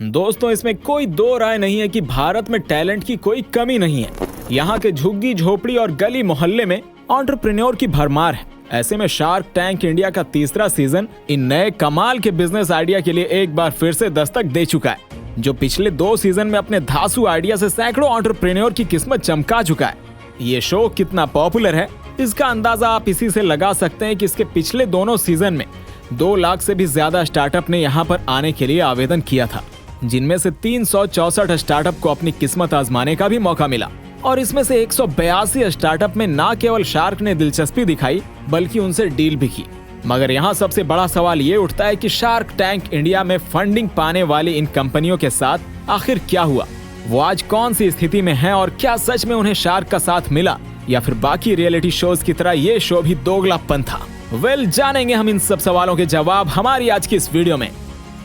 दोस्तों, इसमें कोई दो राय नहीं है कि भारत में टैलेंट की कोई कमी नहीं है। यहाँ के झुग्गी झोपड़ी और गली मोहल्ले में एंटरप्रेन्योर की भरमार है। ऐसे में शार्क टैंक इंडिया का तीसरा सीजन इन नए कमाल के बिजनेस आइडिया के लिए एक बार फिर से दस्तक दे चुका है, जो पिछले 2 सीजन में अपने धांसू आइडिया से सैकड़ों एंटरप्रेन्योर की किस्मत चमका चुका है। ये शो कितना पॉपुलर है, इसका अंदाजा आप इसी से लगा सकते हैं कि इसके पिछले दोनों सीजन में 2 लाख से भी ज्यादा स्टार्टअप ने यहाँ पर आने के लिए आवेदन किया था, जिनमें से 364 स्टार्टअप को अपनी किस्मत आजमाने का भी मौका मिला। और इसमें से 182 स्टार्टअप में न केवल शार्क ने दिलचस्पी दिखाई बल्कि उनसे डील भी की। मगर यहाँ सबसे बड़ा सवाल ये उठता है कि शार्क टैंक इंडिया में फंडिंग पाने वाली इन कंपनियों के साथ आखिर क्या हुआ, वो आज कौन सी स्थिति में है और क्या सच में उन्हें शार्क का साथ मिला या फिर बाकी रियलिटी शोज की तरह ये शो भी दोगलापन था। जानेंगे हम इन सब सवालों के जवाब हमारी आज की इस वीडियो में।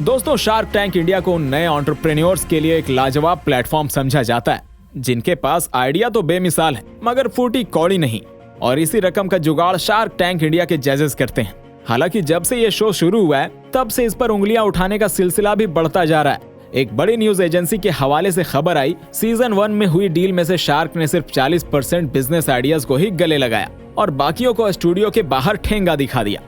दोस्तों, शार्क टैंक इंडिया को उन नए एंटरप्रेन्योर्स के लिए एक लाजवाब प्लेटफॉर्म समझा जाता है, जिनके पास आइडिया तो बेमिसाल है मगर फूटी कौड़ी नहीं, और इसी रकम का जुगाड़ शार्क टैंक इंडिया के जजेस करते हैं। हालांकि जब से ये शो शुरू हुआ है तब से इस पर उंगलियां उठाने का सिलसिला भी बढ़ता जा रहा है। एक बड़ी न्यूज एजेंसी के हवाले से खबर आई, सीजन 1 में हुई डील में से शार्क ने सिर्फ 40% बिजनेस आइडियाज को ही गले लगाया और बाकियों को स्टूडियो के बाहर ठेंगा दिखा दिया।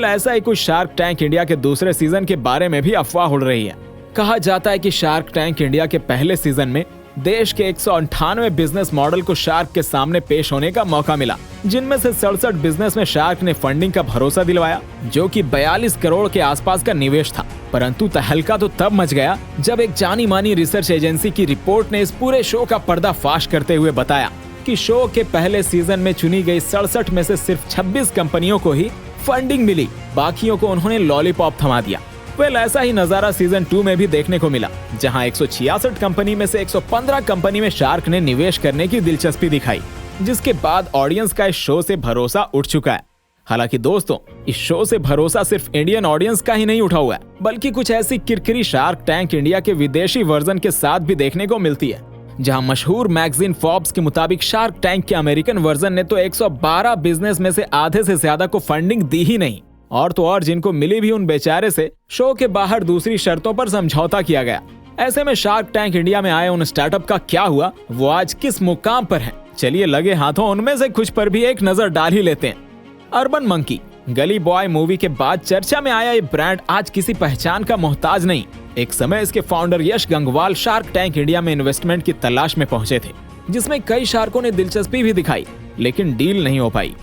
ऐसा ही कुछ शार्क टैंक इंडिया के दूसरे सीजन के बारे में भी अफवाह उड़ रही है। कहा जाता है कि शार्क टैंक इंडिया के पहले सीजन में देश के 198 बिजनेस मॉडल को शार्क के सामने पेश होने का मौका मिला, जिनमें से 67 बिजनेस में शार्क ने फंडिंग का भरोसा दिलवाया, जो कि 42 करोड़ के आसपास का निवेश था। परंतु तहलका तो तब मच गया जब एक जानी मानी रिसर्च एजेंसी की रिपोर्ट ने इस पूरे शो का पर्दाफाश करते हुए बताया कि शो के पहले सीजन में चुनी गई 67 में से सिर्फ 26 कंपनियों को ही फंडिंग मिली, बाकियों को उन्होंने लॉलीपॉप थमा दिया। ऐसा ही नजारा सीजन 2 में भी देखने को मिला, जहां 166 कंपनी में से 115 कंपनी में शार्क ने निवेश करने की दिलचस्पी दिखाई, जिसके बाद ऑडियंस का इस शो से भरोसा उठ चुका है। हालांकि दोस्तों, इस शो से भरोसा सिर्फ इंडियन ऑडियंस का ही नहीं उठा हुआ है, बल्कि कुछ ऐसी किरकिरी शार्क टैंक इंडिया के विदेशी वर्जन के साथ भी देखने को मिलती है। जहां मशहूर मैगजीन फोर्ब्स के मुताबिक शार्क टैंक के अमेरिकन वर्जन ने तो 112 बिजनेस में से आधे से ज्यादा को फंडिंग दी ही नहीं, और तो और जिनको मिली भी उन बेचारे से शो के बाहर दूसरी शर्तों पर समझौता किया गया। ऐसे में शार्क टैंक इंडिया में आए उन स्टार्टअप का क्या हुआ, वो आज किस मुकाम पर है, चलिए लगे हाथों उनमें से कुछ पर भी एक नजर डाल ही लेते हैं। अर्बन मंकी गली बॉय मूवी के बाद चर्चा में आया ये ब्रांड आज किसी पहचान का मोहताज नहीं। एक समय इसके फाउंडर यश गंगवाल शार्क टैंक इंडिया में इन्वेस्टमेंट की तलाश में पहुंचे थे, जिसमें कई शार्कों ने दिलचस्पी भी दिखाई, लेकिन डील नहीं हो पाई।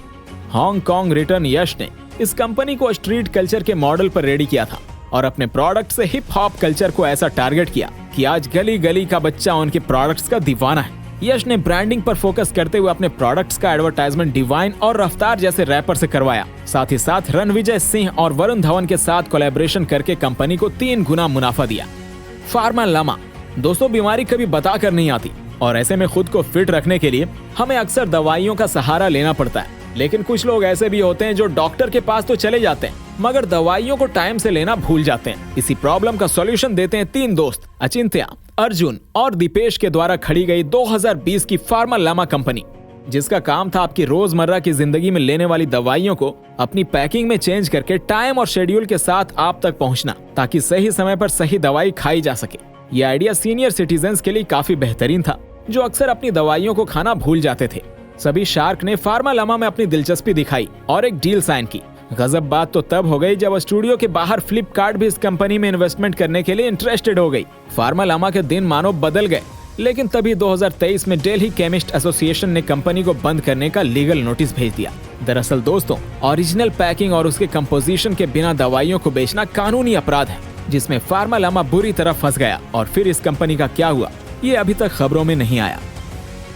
हांगकांग रिटर्न यश ने इस कंपनी को स्ट्रीट कल्चर के मॉडल पर रेडी किया था और अपने प्रोडक्ट से हिप हॉप कल्चर को ऐसा टारगेट किया कि आज गली गली का बच्चा उनके प्रोडक्ट्स का दीवाना है। यश ने ब्रांडिंग पर फोकस करते हुए अपने प्रोडक्ट्स का एडवर्टाइजमेंट डिवाइन और रफ्तार जैसे रैपर से करवाया। साथ ही साथ रणविजय सिंह और वरुण धवन के साथ कोलैबोरेशन करके कंपनी को 3 गुना मुनाफा दिया। फार्मा लामा दोस्तों, बीमारी कभी बता कर नहीं आती और ऐसे में खुद को फिट रखने के लिए हमें अक्सर दवाइयों का सहारा लेना पड़ता है। लेकिन कुछ लोग ऐसे भी होते हैं जो डॉक्टर के पास तो चले जाते हैं मगर दवाइयों को टाइम से लेना भूल जाते हैं। इसी प्रॉब्लम का सॉल्यूशन देते हैं 3 दोस्त अचिंत्य, अर्जुन और दीपेश के द्वारा खड़ी गई 2020 की फार्मा लामा कंपनी, जिसका काम था आपकी रोजमर्रा की जिंदगी में लेने वाली दवाइयों को अपनी पैकिंग में चेंज करके टाइम और शेड्यूल के साथ आप तक पहुंचना, ताकि सही समय पर सही दवाई खाई जा सके। ये आइडिया सीनियर सिटीजन्स के लिए काफी बेहतरीन था, जो अक्सर अपनी दवाइयों को खाना भूल जाते थे। सभी शार्क ने फार्मा लामा में अपनी दिलचस्पी दिखाई और एक डील साइन की। गजब बात तो तब हो गई जब स्टूडियो के बाहर फ्लिपकार्ट भी इस कंपनी में इन्वेस्टमेंट करने के लिए इंटरेस्टेड हो गई। फार्मा लामा के दिन मानो बदल गए, लेकिन तभी 2023 में दिल्ली केमिस्ट एसोसिएशन ने कंपनी को बंद करने का लीगल नोटिस भेज दिया। दरअसल दोस्तों, ओरिजिनल पैकिंग और उसके कंपोजिशन के बिना दवाइयों को बेचना कानूनी अपराध है, जिसमें फार्मा लामा बुरी तरह फंस गया। और फिर इस कंपनी का क्या हुआ, ये अभी तक खबरों में नहीं आया।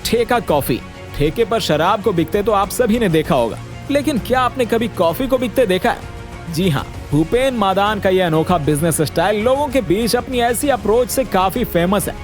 ठेका कॉफी, ठेके पर शराब को बिकते तो आप सभी ने देखा होगा, लेकिन क्या आपने कभी कॉफी को बिकते देखा है? जी हाँ, भूपेन मादान का यह अनोखा बिजनेस स्टाइल लोगों के बीच अपनी ऐसी अप्रोच से काफी फेमस है।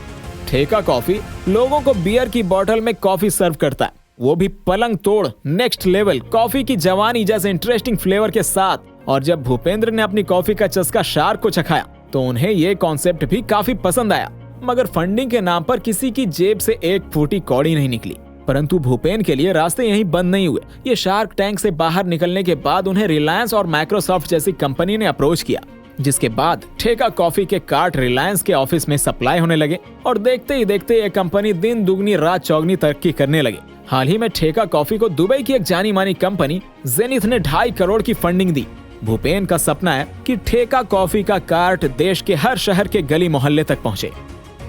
ठेका कॉफी लोगों को बियर की बोतल में कॉफी सर्व करता है, वो भी पलंग तोड़ नेक्स्ट लेवल कॉफी की जवानी जैसे इंटरेस्टिंग फ्लेवर के साथ। और जब भूपेंद्र ने अपनी कॉफी का चस्का शार्क को चखाया तो उन्हें ये कॉन्सेप्ट भी काफी पसंद आया, मगर फंडिंग के नाम पर किसी की जेब से एक फूटी कौड़ी नहीं निकली। परंतु भूपेन के लिए रास्ते यहीं बंद नहीं हुए। ये शार्क टैंक से बाहर निकलने के बाद उन्हें रिलायंस और माइक्रोसॉफ्ट जैसी कंपनी ने अप्रोच किया जिसके बाद ठेका कॉफी के कार्ट रिलायंस के ऑफिस में सप्लाई होने लगे और देखते ही देखते ये कंपनी दिन दुगनी रात चौगनी तरक्की करने लगी। हाल ही में ठेका कॉफी को दुबई की एक जानी मानी कंपनी जेनिथ ने 2.5 करोड़ की फंडिंग दी। भूपेन का सपना है कि ठेका कॉफी का कार्ट देश के हर शहर के गली मोहल्ले तक पहुंचे।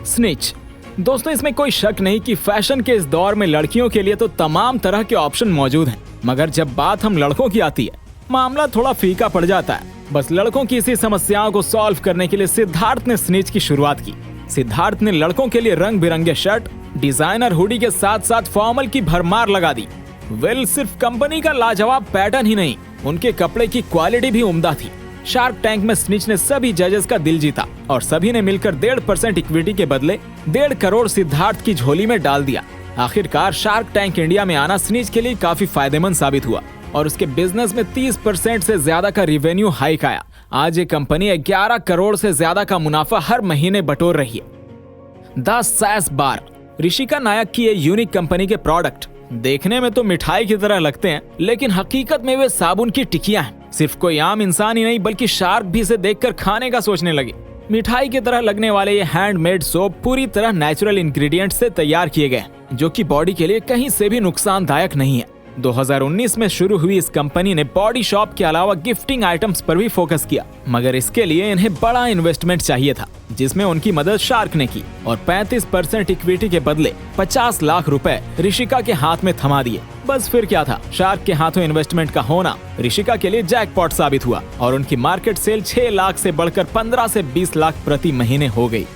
स्निच दोस्तों, इसमें कोई शक नहीं कि फैशन के इस दौर में लड़कियों के लिए तो तमाम तरह के ऑप्शन मौजूद हैं, मगर जब बात हम लड़कों की आती है मामला थोड़ा फीका पड़ जाता है। बस लड़कों की इसी समस्याओं को सॉल्व करने के लिए सिद्धार्थ ने स्निच की शुरुआत की। सिद्धार्थ ने लड़कों के लिए रंग बिरंगे शर्ट, डिजाइनर हुडी के साथ साथ फॉर्मल की भरमार लगा दी। सिर्फ कंपनी का लाजवाब पैटर्न ही नहीं, उनके कपड़े की क्वालिटी भी उम्दा थी। शार्क टैंक में स्निच ने सभी जजेस का दिल जीता और सभी ने मिलकर 1.5% इक्विटी के बदले 1.5 करोड़ सिद्धार्थ की झोली में डाल दिया। आखिरकार शार्क टैंक इंडिया में आना स्निच के लिए काफी फायदेमंद साबित हुआ और उसके बिजनेस में 30% से ज्यादा का रिवेन्यू हाइक आया। आज ये कंपनी 11 करोड़ से ज्यादा का मुनाफा हर महीने बटोर रही है। द सैस बार, ऋषिका नायक की ये यूनिक कंपनी के प्रोडक्ट देखने में तो मिठाई की तरह लगते हैं, लेकिन हकीकत में वे साबुन की टिकियां हैं। सिर्फ कोई आम इंसान ही नहीं बल्कि शार्क भी इसे देखकर खाने का सोचने लगे। मिठाई की तरह लगने वाले ये हैंडमेड सोप पूरी तरह नेचुरल इंग्रेडिएंट्स से तैयार किए गए, जो कि बॉडी के लिए कहीं से भी नुकसानदायक नहीं है। 2019 में शुरू हुई इस कंपनी ने बॉडी शॉप के अलावा गिफ्टिंग आइटम्स पर भी फोकस किया, मगर इसके लिए इन्हें बड़ा इन्वेस्टमेंट चाहिए था, जिसमें उनकी मदद शार्क ने की और 35% इक्विटी के बदले 50 लाख रुपए ऋषिका के हाथ में थमा दिए। बस फिर क्या था, शार्क के हाथों इन्वेस्टमेंट का होना ऋषिका के लिए जैकपॉट साबित हुआ और उनकी मार्केट सेल 6 लाख से बढ़कर 15 से 20 लाख प्रति महीने हो गई।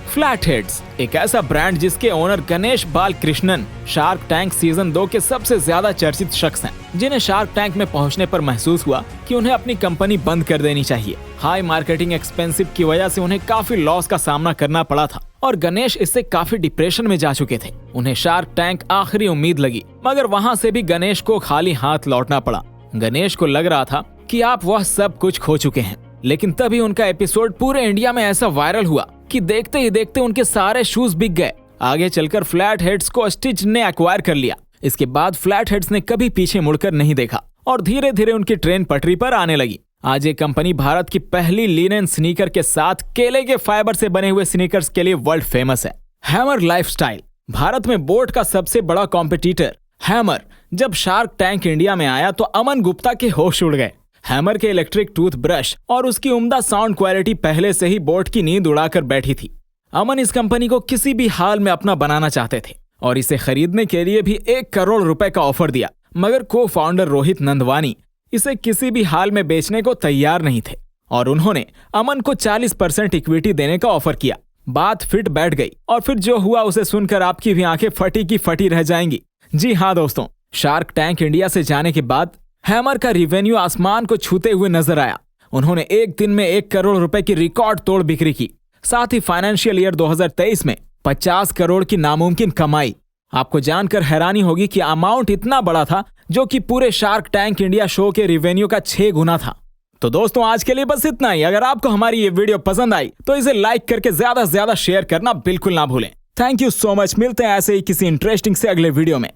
फ्लैटहेड्स, एक ऐसा ब्रांड जिसके owner Ganesh Balakrishnan shark tank season 2 के सबसे ज्यादा चर्चित शख्स हैं, जिन्हें शार्क टैंक में पहुंचने पर महसूस हुआ कि उन्हें अपनी कंपनी बंद कर देनी चाहिए। हाई मार्केटिंग एक्सपेंसिव की वजह से उन्हें काफी लॉस का सामना करना पड़ा था और गणेश इससे काफी डिप्रेशन में जा चुके थे। उन्हें शार्क टैंक आखिरी उम्मीद लगी, मगर वहाँ से भी गणेश को खाली हाथ लौटना पड़ा। गणेश को लग रहा था कि आप वह सब कुछ खो चुके हैं, लेकिन तभी उनका एपिसोड पूरे इंडिया में ऐसा वायरल हुआ कि देखते ही देखते उनके सारे शूज बिक गए। आगे चलकर फ्लैटहेड्स को स्टिच ने एक्वायर कर लिया। इसके बाद फ्लैटहेड्स ने कभी पीछे मुड़कर नहीं देखा और धीरे धीरे उनकी ट्रेन पटरी पर आने लगी। आज ये कंपनी भारत की पहली लिनेन स्नीकर के साथ केले के फाइबर से बने हुए स्नीकर्स के लिए वर्ल्ड फेमस है। हैमर लाइफस्टाइल, भारत में बोट का सबसे बड़ा कॉम्पिटिटर हैमर जब शार्क टैंक इंडिया में आया तो अमन गुप्ता के होश उड़ गए। हैमर के इलेक्ट्रिक टूथब्रश और उसकी उम्दा साउंड क्वालिटी पहले से ही बोर्ड की नींद उड़ाकर बैठी थी। अमन इस कंपनी को किसी भी हाल में अपना बनाना चाहते थे और इसे खरीदने के लिए भी 1 करोड़ रुपए का ऑफर दिया, मगर को फाउंडर रोहित नंदवानी इसे किसी भी हाल में बेचने को तैयार नहीं थे और उन्होंने अमन को 40% इक्विटी देने का ऑफर किया। बात फिट बैठ गई और फिर जो हुआ उसे सुनकर आपकी भी आंखें फटी की फटी रह जाएंगी। जी हाँ दोस्तों, शार्क टैंक इंडिया से जाने के बाद हैमर का रिवेन्यू आसमान को छूते हुए नजर आया। उन्होंने एक दिन में 1 करोड़ रुपए की रिकॉर्ड तोड़ बिक्री की, साथ ही फाइनेंशियल ईयर 2023 में 50 करोड़ की नामुमकिन कमाई। आपको जानकर हैरानी होगी कि अमाउंट इतना बड़ा था जो कि पूरे शार्क टैंक इंडिया शो के रिवेन्यू का 6 गुना था। तो दोस्तों आज के लिए बस इतना ही। अगर आपको हमारी ये वीडियो पसंद आई तो इसे लाइक करके ज्यादा से ज्यादा शेयर करना बिल्कुल ना भूलें। Thank you so much. मिलते हैं ऐसे ही किसी इंटरेस्टिंग से अगले वीडियो में।